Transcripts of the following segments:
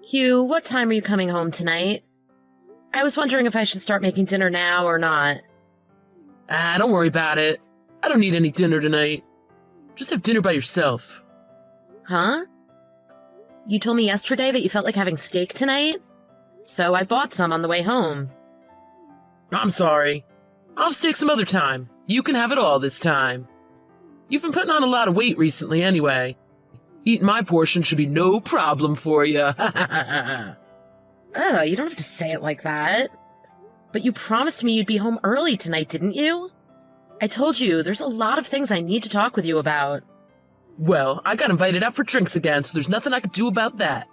Hugh, what time are you coming home tonight? I was wondering if I should start making dinner now or not. Don't worry about it. I don't need any dinner tonight. Just have dinner by yourself. Huh? You told me yesterday that you felt like having steak tonight? So I bought some on the way home. I'm sorry. I'll steak some other time. You can have it all this time. You've been putting on a lot of weight recently anyway. Eating my portion should be no problem for you. Ugh, you don't have to say it like that. But you promised me you'd be home early tonight, didn't you? I told you, there's a lot of things I need to talk with you about. Well, I got invited out for drinks again, so there's nothing I could do about that.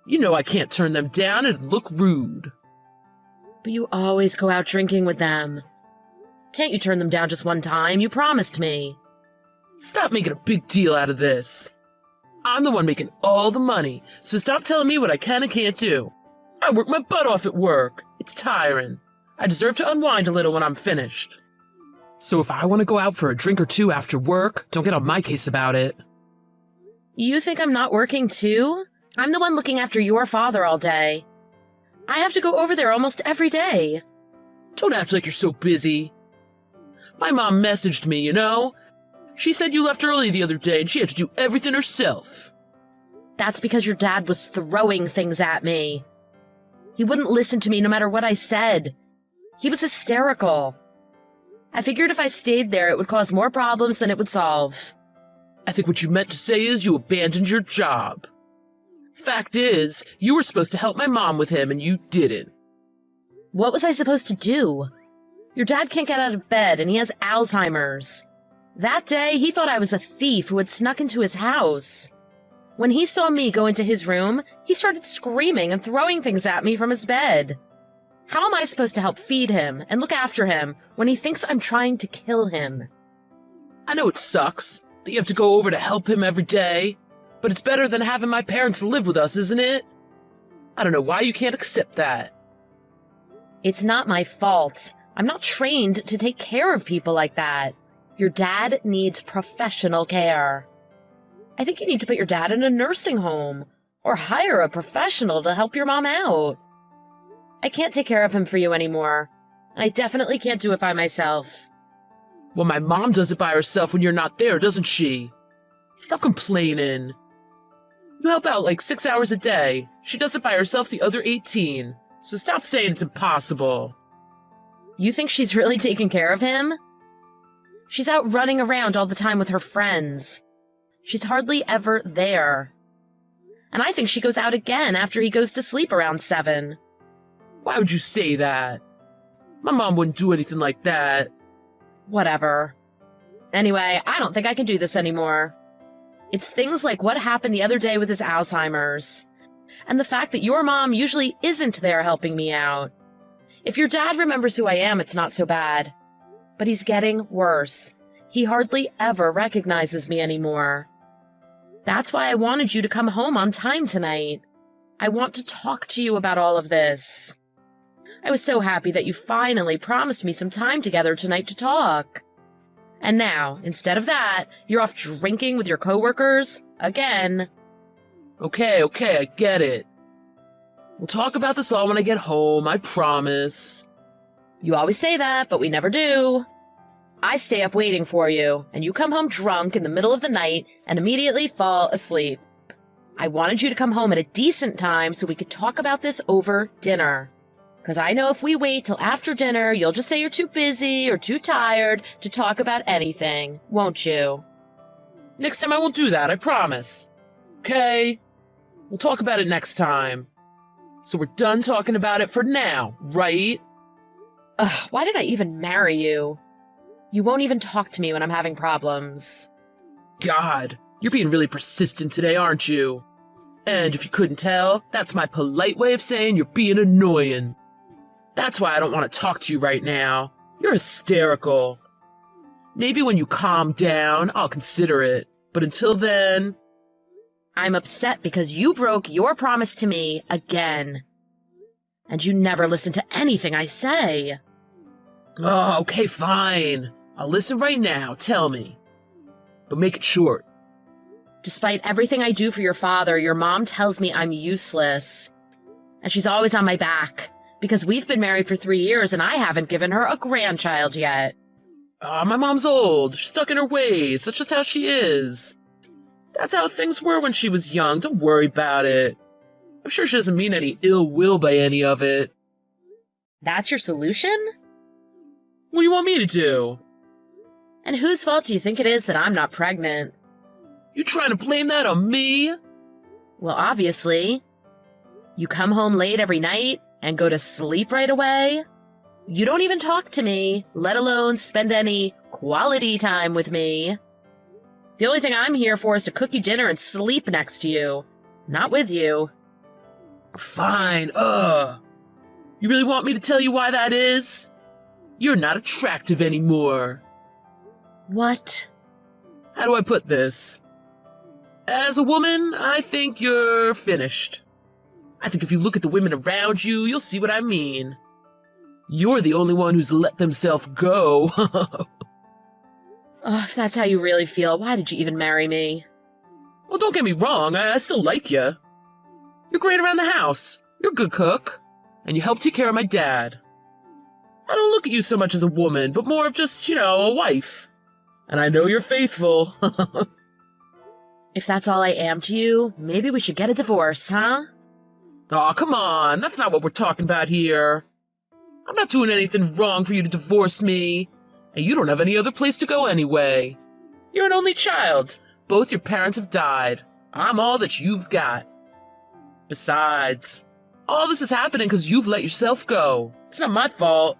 You know I can't turn them down, it'd look rude. But you always go out drinking with them. Can't you turn them down just one time? You promised me. Stop making a big deal out of this. I'm the one making all the money, so stop telling me what I can and can't do. I work my butt off at work. It's tiring. I deserve to unwind a little when I'm finished. So if I want to go out for a drink or two after work, don't get on my case about it. You think I'm not working too? I'm the one looking after your father all day. I have to go over there almost every day. Don't act like you're so busy. My mom messaged me, you know? She said you left early the other day and she had to do everything herself. That's because your dad was throwing things at me. He wouldn't listen to me no matter what I said. He was hysterical. I figured if I stayed there, it would cause more problems than it would solve. I think what you meant to say is you abandoned your job. Fact is, you were supposed to help my mom with him and you didn't. What was I supposed to do? Your dad can't get out of bed and he has Alzheimer's. That day, he thought I was a thief who had snuck into his house. When he saw me go into his room, he started screaming and throwing things at me from his bed. How am I supposed to help feed him and look after him when he thinks I'm trying to kill him? I know it sucks that you have to go over to help him every day, but it's better than having my parents live with us, isn't it? I don't know why you can't accept that. It's not my fault. I'm not trained to take care of people like that. Your dad needs professional care. I think you need to put your dad in a nursing home or hire a professional to help your mom out. I can't take care of him for you anymore, and I definitely can't do it by myself. Well, my mom does it by herself when you're not there, doesn't she? Stop complaining. You help out like 6 hours a day. She does it by herself the other 18, so stop saying it's impossible. You think she's really taking care of him? She's out running around all the time with her friends. She's hardly ever there. And I think she goes out again after he goes to sleep around 7. Why would you say that? My mom wouldn't do anything like that. Whatever. Anyway, I don't think I can do this anymore. It's things like what happened the other day with his Alzheimer's, and the fact that your mom usually isn't there helping me out. If your dad remembers who I am, it's not so bad. But he's getting worse. He hardly ever recognizes me anymore. That's why I wanted you to come home on time tonight. I want to talk to you about all of this. I was so happy that you finally promised me some time together tonight to talk. And now, instead of that, you're off drinking with your coworkers again. Okay, I get it. We'll talk about this all when I get home, I promise. You always say that, but we never do. I stay up waiting for you, and you come home drunk in the middle of the night and immediately fall asleep. I wanted you to come home at a decent time so we could talk about this over dinner. Because I know if we wait till after dinner, you'll just say you're too busy or too tired to talk about anything, won't you? Next time I won't do that, I promise. Okay? We'll talk about it next time. So we're done talking about it for now, right? Ugh, why did I even marry you? You won't even talk to me when I'm having problems. God, you're being really persistent today, aren't you? And if you couldn't tell, that's my polite way of saying you're being annoying. That's why I don't want to talk to you right now. You're hysterical. Maybe when you calm down, I'll consider it. But until then... I'm upset because you broke your promise to me again. And you never listen to anything I say. Oh, okay, fine. I'll listen right now, tell me. But make it short. Despite everything I do for your father, your mom tells me I'm useless. And she's always on my back, because we've been married for 3 years and I haven't given her a grandchild yet. My mom's old. She's stuck in her ways. That's just how she is. That's how things were when she was young. Don't worry about it. I'm sure she doesn't mean any ill will by any of it. That's your solution? What do you want me to do? And whose fault do you think it is that I'm not pregnant? You trying to blame that on me? Well, obviously. You come home late every night and go to sleep right away. You don't even talk to me, let alone spend any quality time with me. The only thing I'm here for is to cook you dinner and sleep next to you, not with you. Fine, You really want me to tell you why that is? You're not attractive anymore. What? How do I put this? As a woman, I think you're finished. I think if you look at the women around you, you'll see what I mean. You're the only one who's let themselves go. If that's how you really feel, why did you even marry me? Well, don't get me wrong, I still like you. You're great around the house. You're a good cook. And you help take care of my dad. I don't look at you so much as a woman, but more of just, a wife. And I know you're faithful. If that's all I am to you, maybe we should get a divorce, huh? Aw, come on. That's not what we're talking about here. I'm not doing anything wrong for you to divorce me. And you don't have any other place to go anyway. You're an only child. Both your parents have died. I'm all that you've got. Besides, all this is happening because you've let yourself go. It's not my fault.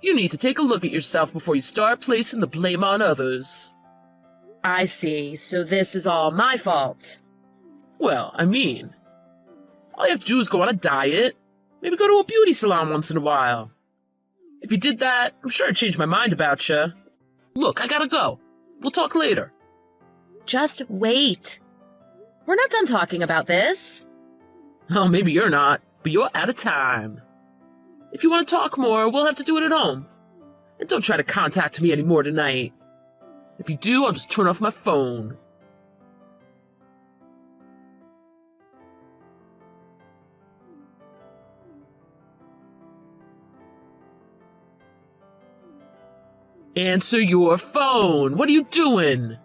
You need to take a look at yourself before you start placing the blame on others. I see. So this is all my fault. Well, I mean, all you have to do is go on a diet. Maybe go to a beauty salon once in a while. If you did that, I'm sure I'd change my mind about you. Look, I gotta go. We'll talk later. Just wait. We're not done talking about this. Oh, maybe you're not, but you're out of time. If you want to talk more, we'll have to do it at home. And don't try to contact me anymore tonight. If you do, I'll just turn off my phone. Answer your phone. What are you doing?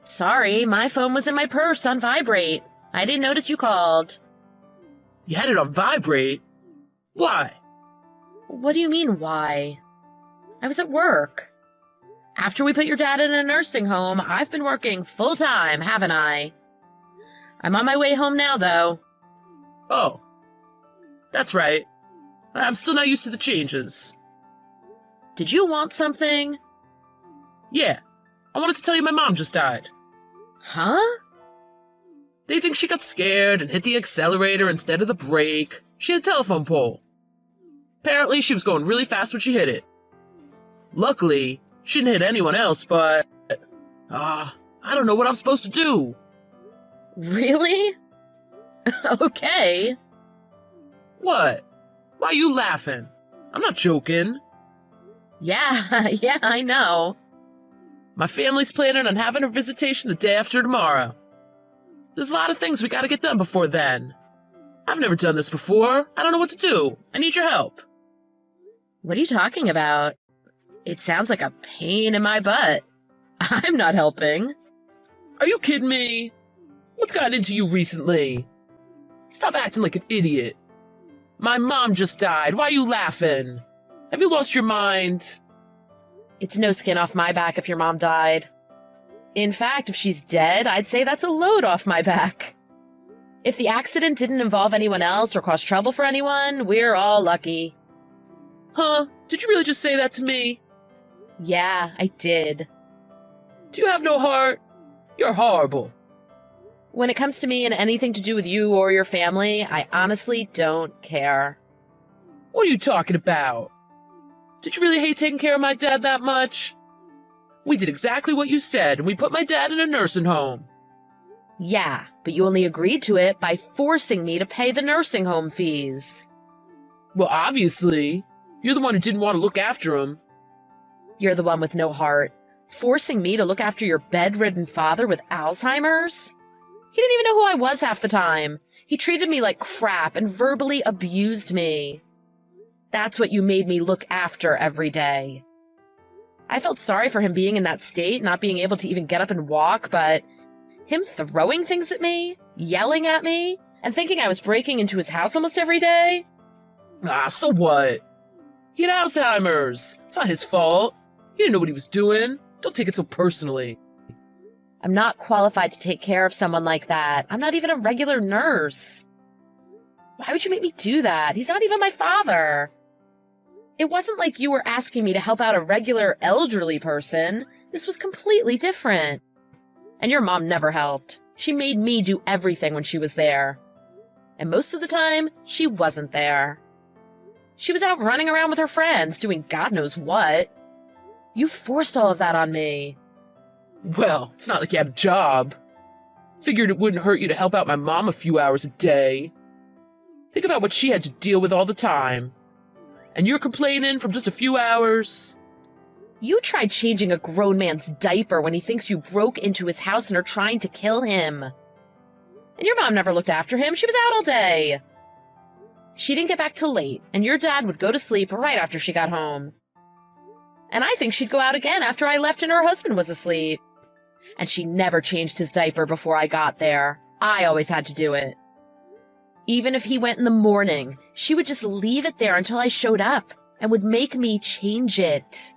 Sorry, my phone was in my purse on vibrate. I didn't notice you called. You had it on vibrate? Why? What do you mean, why? I was at work. After we put your dad in a nursing home, I've been working full-time, haven't I? I'm on my way home now, though. Oh. That's right. I'm still not used to the changes. Did you want something? Yeah. I wanted to tell you my mom just died. Huh? They think she got scared and hit the accelerator instead of the brake. She had a telephone pole. Apparently, she was going really fast when she hit it. Luckily, she didn't hit anyone else, but... I don't know what I'm supposed to do. Really? Okay. What? Why are you laughing? I'm not joking. Yeah, I know. My family's planning on having a visitation the day after tomorrow. There's a lot of things we gotta get done before then. I've never done this before. I don't know what to do. I need your help. What are you talking about? It sounds like a pain in my butt. I'm not helping. Are you kidding me? What's gotten into you recently? Stop acting like an idiot. My mom just died. Why are you laughing? Have you lost your mind? It's no skin off my back if your mom died. In fact, if she's dead, I'd say that's a load off my back. If the accident didn't involve anyone else or cause trouble for anyone, we're all lucky. Huh? Did you really just say that to me? Yeah, I did. Do you have no heart? You're horrible. When it comes to me and anything to do with you or your family, I honestly don't care. What are you talking about? Did you really hate taking care of my dad that much? We did exactly what you said, and we put my dad in a nursing home. Yeah, but you only agreed to it by forcing me to pay the nursing home fees. Well, obviously. You're the one who didn't want to look after him. You're the one with no heart. Forcing me to look after your bedridden father with Alzheimer's? He didn't even know who I was half the time. He treated me like crap and verbally abused me. That's what you made me look after every day. I felt sorry for him being in that state, not being able to even get up and walk, but him throwing things at me, yelling at me, and thinking I was breaking into his house almost every day? So what? He had Alzheimer's. It's not his fault. He didn't know what he was doing. Don't take it so personally. I'm not qualified to take care of someone like that. I'm not even a regular nurse. Why would you make me do that? He's not even my father. It wasn't like you were asking me to help out a regular elderly person. This was completely different. And your mom never helped. She made me do everything when she was there. And most of the time, she wasn't there. She was out running around with her friends, doing God knows what. You forced all of that on me. Well, it's not like you had a job. Figured it wouldn't hurt you to help out my mom a few hours a day. Think about what she had to deal with all the time. And you're complaining from just a few hours? You tried changing a grown man's diaper when he thinks you broke into his house and are trying to kill him. And your mom never looked after him. She was out all day. She didn't get back till late, and your dad would go to sleep right after she got home. And I think she'd go out again after I left and her husband was asleep. And she never changed his diaper before I got there. I always had to do it. Even if he went in the morning, she would just leave it there until I showed up and would make me change it.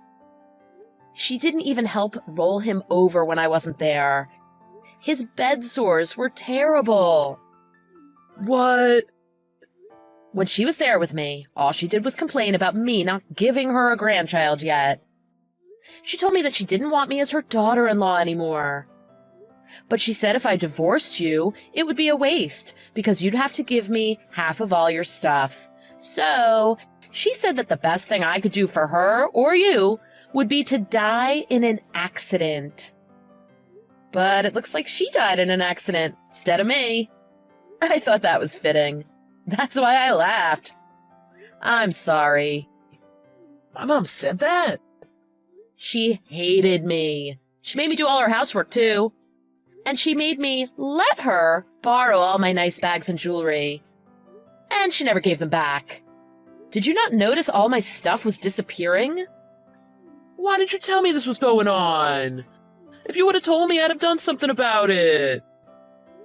She didn't even help roll him over when I wasn't there. His bed sores were terrible. What? When she was there with me, all she did was complain about me not giving her a grandchild yet. She told me that she didn't want me as her daughter-in-law anymore. But she said if I divorced you, it would be a waste because you'd have to give me half of all your stuff. So she said that the best thing I could do for her or you would be to die in an accident. But it looks like she died in an accident instead of me. I thought that was fitting. That's why I laughed. I'm sorry. My mom said that? She hated me. She made me do all her housework, too. And she made me let her borrow all my nice bags and jewelry. And she never gave them back. Did you not notice all my stuff was disappearing? Why didn't you tell me this was going on? If you would have told me, I'd have done something about it.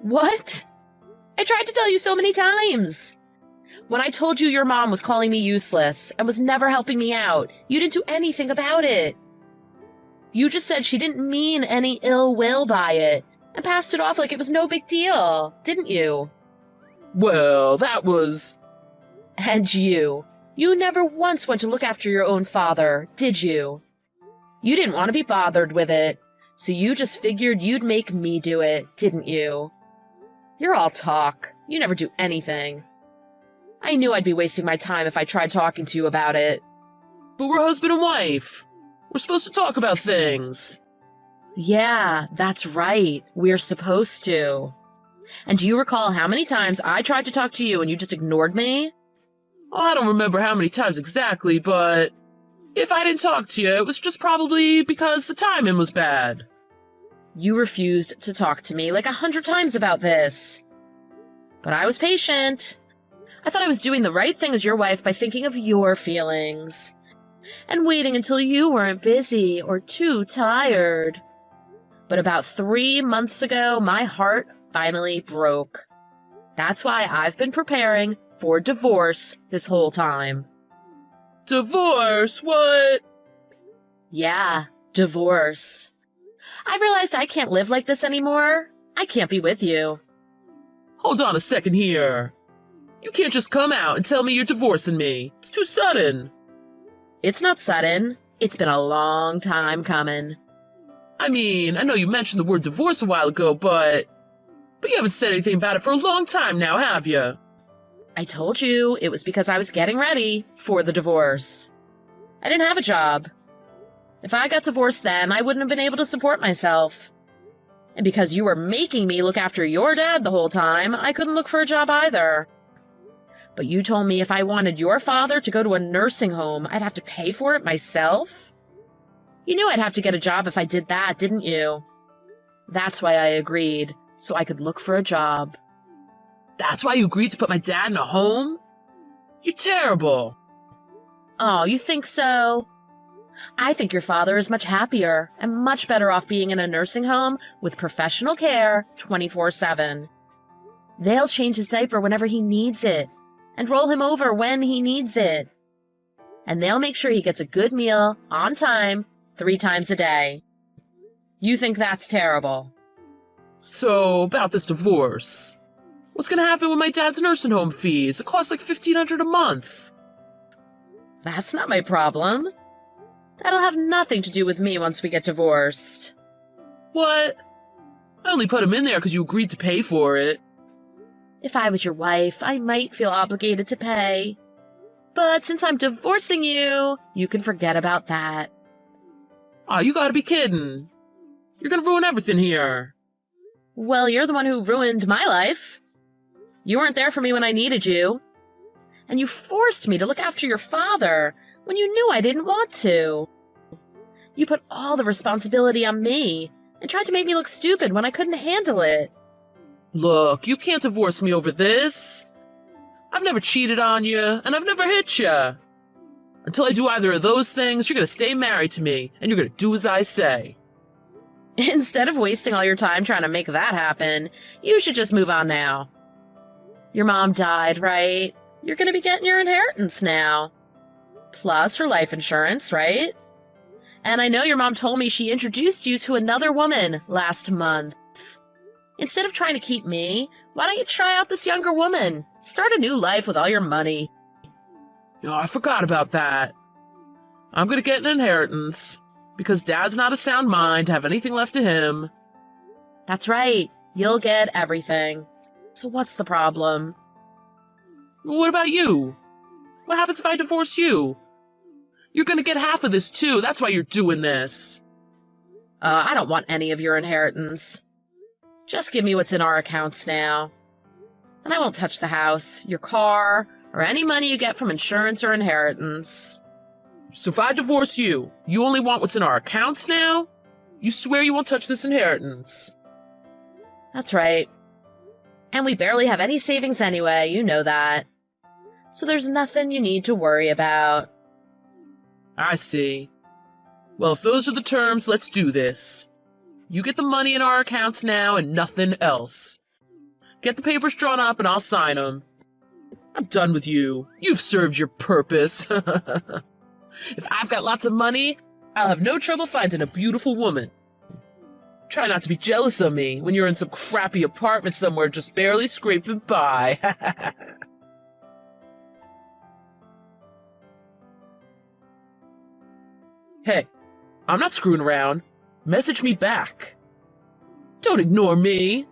What? I tried to tell you so many times. When I told you your mom was calling me useless and was never helping me out, you didn't do anything about it. You just said she didn't mean any ill will by it and passed it off like it was no big deal, didn't you? Well, that was... And you never once went to look after your own father, did you? You didn't want to be bothered with it, so you just figured you'd make me do it, didn't you? You're all talk. You never do anything. I knew I'd be wasting my time if I tried talking to you about it. But we're husband and wife. We're supposed to talk about things. Yeah, that's right. We're supposed to. And do you recall how many times I tried to talk to you and you just ignored me? Oh, I don't remember how many times exactly, but if I didn't talk to you, it was just probably because the timing was bad. You refused to talk to me like 100 times about this. But I was patient. I thought I was doing the right thing as your wife by thinking of your feelings. And waiting until you weren't busy or too tired. But about 3 months ago, my heart finally broke. That's why I've been preparing for divorce this whole time. Divorce? What? Yeah, divorce. I've realized I can't live like this anymore. I can't be with you. Hold on a second here. You can't just come out and tell me you're divorcing me. It's too sudden. It's not sudden. It's been a long time coming. I mean, I know you mentioned the word divorce a while ago, but you haven't said anything about it for a long time now, have you? I told you it was because I was getting ready for the divorce. I didn't have a job. If I got divorced then, I wouldn't have been able to support myself. And because you were making me look after your dad the whole time, I couldn't look for a job either. But you told me if I wanted your father to go to a nursing home, I'd have to pay for it myself? You knew I'd have to get a job if I did that, didn't you? That's why I agreed, so I could look for a job. That's why you agreed to put my dad in a home? You're terrible. Oh, you think so? I think your father is much happier and much better off being in a nursing home with professional care 24/7. They'll change his diaper whenever he needs it and roll him over when he needs it. And they'll make sure he gets a good meal on time 3 times a day. You think that's terrible? So, about this divorce. What's gonna happen with my dad's nursing home fees? It costs like $1,500 a month. That's not my problem. That'll have nothing to do with me once we get divorced. What? I only put him in there because you agreed to pay for it. If I was your wife, I might feel obligated to pay. But since I'm divorcing you, you can forget about that. Aw, you gotta be kidding. You're gonna ruin everything here. Well, you're the one who ruined my life. You weren't there for me when I needed you. And you forced me to look after your father when you knew I didn't want to. You put all the responsibility on me and tried to make me look stupid when I couldn't handle it. Look, you can't divorce me over this. I've never cheated on you, and I've never hit you. Until I do either of those things, you're gonna stay married to me, and you're gonna do as I say. Instead of wasting all your time trying to make that happen, you should just move on now. Your mom died, right? You're gonna be getting your inheritance now. Plus her life insurance, right? And I know your mom told me she introduced you to another woman last month. Instead of trying to keep me, why don't you try out this younger woman? Start a new life with all your money. Oh, I forgot about that. I'm gonna get an inheritance, because Dad's not a sound mind to have anything left to him. That's right. You'll get everything. So what's the problem? What about you? What happens if I divorce you? You're gonna get half of this too, that's why you're doing this. I don't want any of your inheritance. Just give me what's in our accounts now. And I won't touch the house, your car, or any money you get from insurance or inheritance. So if I divorce you, you only want what's in our accounts now? You swear you won't touch this inheritance? That's right. And we barely have any savings anyway, you know that. So there's nothing you need to worry about. I see. Well, if those are the terms, let's do this. You get the money in our accounts now and nothing else. Get the papers drawn up and I'll sign them. I'm done with you. You've served your purpose. If I've got lots of money, I'll have no trouble finding a beautiful woman. Try not to be jealous of me when you're in some crappy apartment somewhere just barely scraping by. Hey, I'm not screwing around. Message me back. Don't ignore me.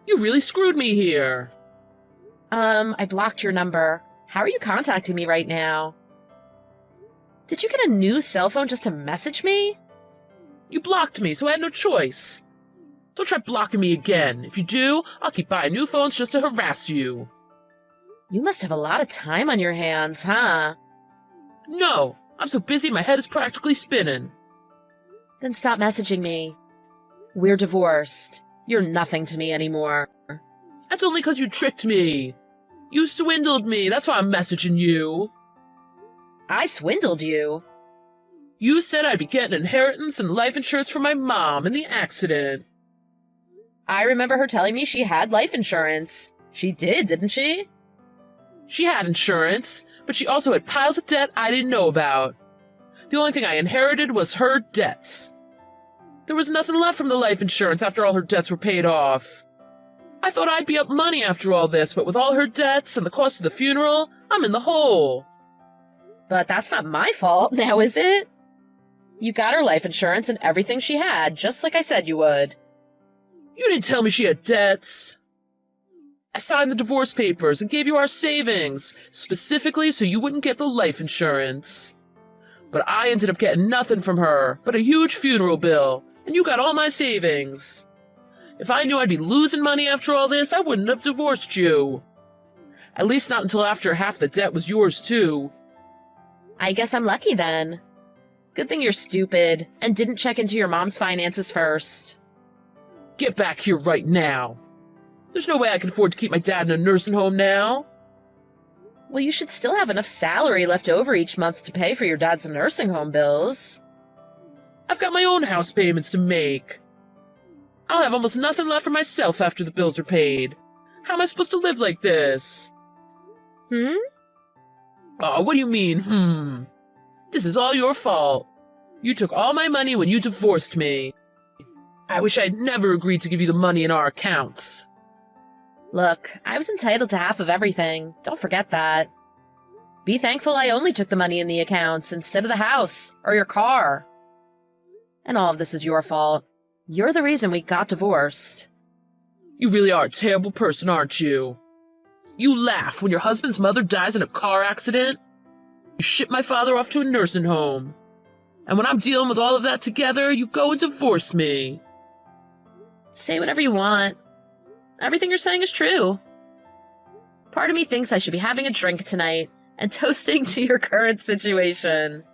You really screwed me here. I blocked your number. How are you contacting me right now? Did you get a new cell phone just to message me? You blocked me, so I had no choice. Don't try blocking me again. If you do, I'll keep buying new phones just to harass you. You must have a lot of time on your hands, huh? No, I'm so busy my head is practically spinning. Then stop messaging me. We're divorced. You're nothing to me anymore. That's only because you tricked me. You swindled me, that's why I'm messaging you. I swindled you? You said I'd be getting inheritance and life insurance from my mom in the accident. I remember her telling me she had life insurance. She did, didn't she? She had insurance, but she also had piles of debt I didn't know about. The only thing I inherited was her debts. There was nothing left from the life insurance after all her debts were paid off. I thought I'd be up money after all this, but with all her debts and the cost of the funeral, I'm in the hole. But that's not my fault, now is it? You got her life insurance and everything she had, just like I said you would. You didn't tell me she had debts. I signed the divorce papers and gave you our savings, specifically so you wouldn't get the life insurance. But I ended up getting nothing from her but a huge funeral bill, and you got all my savings. If I knew I'd be losing money after all this, I wouldn't have divorced you. At least not until after half the debt was yours, too. I guess I'm lucky then. Good thing you're stupid and didn't check into your mom's finances first. Get back here right now. There's no way I can afford to keep my dad in a nursing home now. Well, you should still have enough salary left over each month to pay for your dad's nursing home bills. I've got my own house payments to make. I'll have almost nothing left for myself after the bills are paid. How am I supposed to live like this? Oh, what do you mean, This is all your fault. You took all my money when you divorced me. I wish I'd never agreed to give you the money in our accounts. Look, I was entitled to half of everything. Don't forget that. Be thankful I only took the money in the accounts instead of the house or your car. And all of this is your fault. You're the reason we got divorced. You really are a terrible person, aren't you? You laugh when your husband's mother dies in a car accident. You ship my father off to a nursing home. And when I'm dealing with all of that together, you go and divorce me. Say whatever you want. Everything you're saying is true. Part of me thinks I should be having a drink tonight and toasting to your current situation.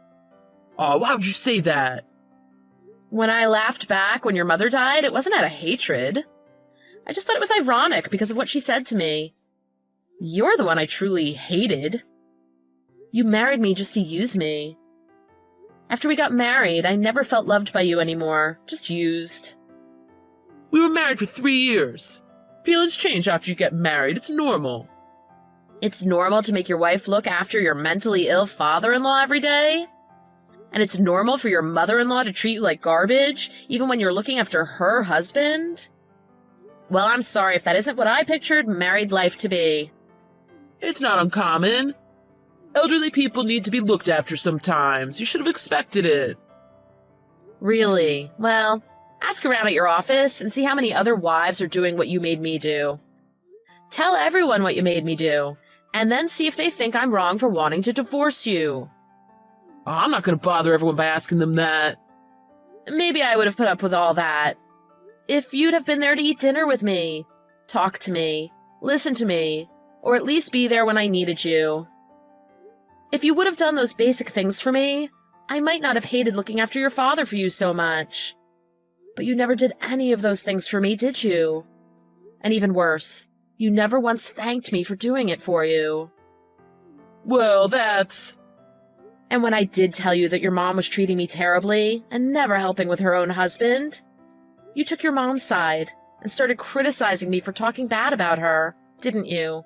Oh, why would you say that? When I laughed back when your mother died, it wasn't out of hatred. I just thought it was ironic because of what she said to me. You're the one I truly hated. You married me just to use me. After we got married, I never felt loved by you anymore, just used. We were married for 3 years. Feelings change after you get married. It's normal. It's normal to make your wife look after your mentally ill father-in-law every day? And it's normal for your mother-in-law to treat you like garbage, even when you're looking after her husband? Well, I'm sorry if that isn't what I pictured married life to be. It's not uncommon. Elderly people need to be looked after sometimes. You should have expected it. Really? Well, ask around at your office and see how many other wives are doing what you made me do. Tell everyone what you made me do, and then see if they think I'm wrong for wanting to divorce you. Oh, I'm not going to bother everyone by asking them that. Maybe I would have put up with all that. If you'd have been there to eat dinner with me, talk to me, listen to me, or at least be there when I needed you. If you would have done those basic things for me, I might not have hated looking after your father for you so much. But you never did any of those things for me, did you? And even worse, you never once thanked me for doing it for you. Well, that's... And when I did tell you that your mom was treating me terribly and never helping with her own husband, you took your mom's side and started criticizing me for talking bad about her, didn't you?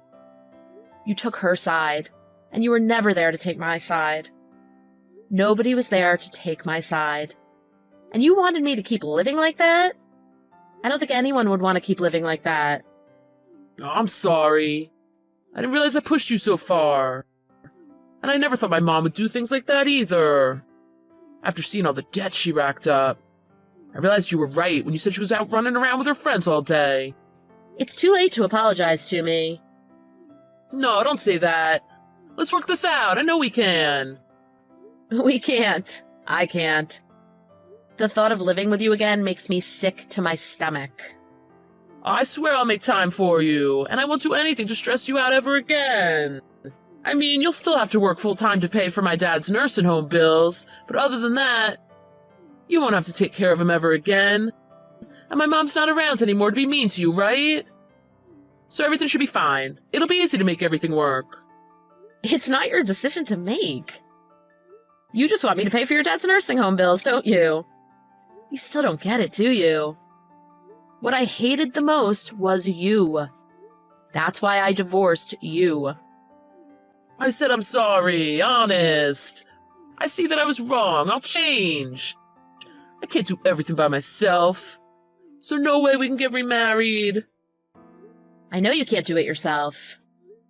You took her side, and you were never there to take my side. Nobody was there to take my side. And you wanted me to keep living like that? I don't think anyone would want to keep living like that. Oh, I'm sorry. I didn't realize I pushed you so far. And I never thought my mom would do things like that either. After seeing all the debt she racked up, I realized you were right when you said she was out running around with her friends all day. It's too late to apologize to me. No, don't say that. Let's work this out. I know we can. We can't. I can't. The thought of living with you again makes me sick to my stomach. I swear I'll make time for you, and I won't do anything to stress you out ever again. I mean, you'll still have to work full-time to pay for my dad's nursing home bills, but other than that, you won't have to take care of him ever again. And my mom's not around anymore to be mean to you, right? So everything should be fine. It'll be easy to make everything work. It's not your decision to make. You just want me to pay for your dad's nursing home bills, don't you? You still don't get it, do you? What I hated the most was you. That's why I divorced you. I said I'm sorry, honest. I see that I was wrong. I'll change. I can't do everything by myself. So no way we can get remarried. I know you can't do it yourself.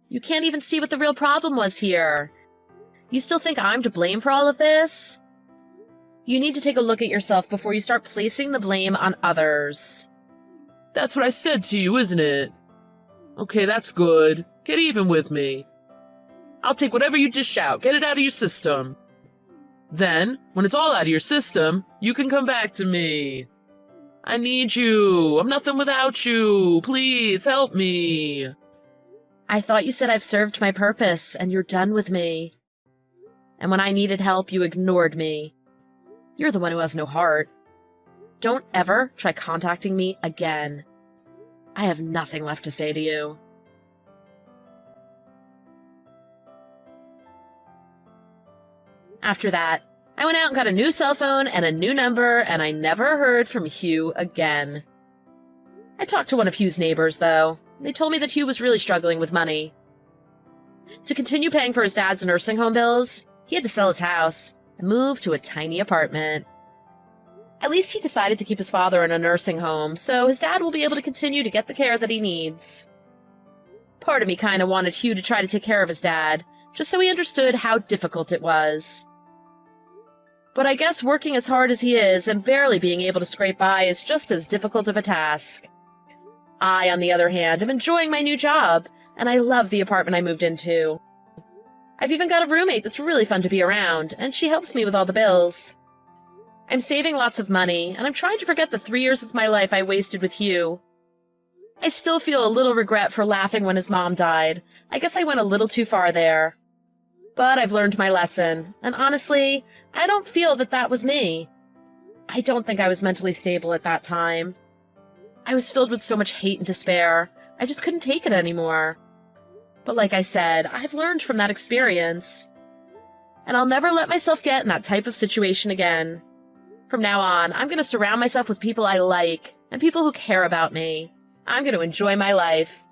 You can't even see what the real problem was here. You still think I'm to blame for all of this? You need to take a look at yourself before you start placing the blame on others. That's what I said to you, isn't it? Okay, that's good. Get even with me. I'll take whatever you dish out. Get it out of your system. Then, when it's all out of your system, you can come back to me. I need you. I'm nothing without you. Please help me. I thought you said I've served my purpose and you're done with me. And when I needed help, you ignored me. You're the one who has no heart. Don't ever try contacting me again. I have nothing left to say to you. After that, I went out and got a new cell phone and a new number, and I never heard from Hugh again. I talked to one of Hugh's neighbors, though. They told me that Hugh was really struggling with money. To continue paying for his dad's nursing home bills, he had to sell his house and move to a tiny apartment. At least he decided to keep his father in a nursing home, so his dad will be able to continue to get the care that he needs. Part of me kind of wanted Hugh to try to take care of his dad, just so he understood how difficult it was. But I guess working as hard as he is and barely being able to scrape by is just as difficult of a task. I, on the other hand, am enjoying my new job, and I love the apartment I moved into. I've even got a roommate that's really fun to be around, and she helps me with all the bills. I'm saving lots of money, and I'm trying to forget the 3 years of my life I wasted with Hugh. I still feel a little regret for laughing when his mom died. I guess I went a little too far there. But I've learned my lesson, and honestly, I don't feel that that was me. I don't think I was mentally stable at that time. I was filled with so much hate and despair, I just couldn't take it anymore. But like I said, I've learned from that experience. And I'll never let myself get in that type of situation again. From now on, I'm going to surround myself with people I like, and people who care about me. I'm going to enjoy my life.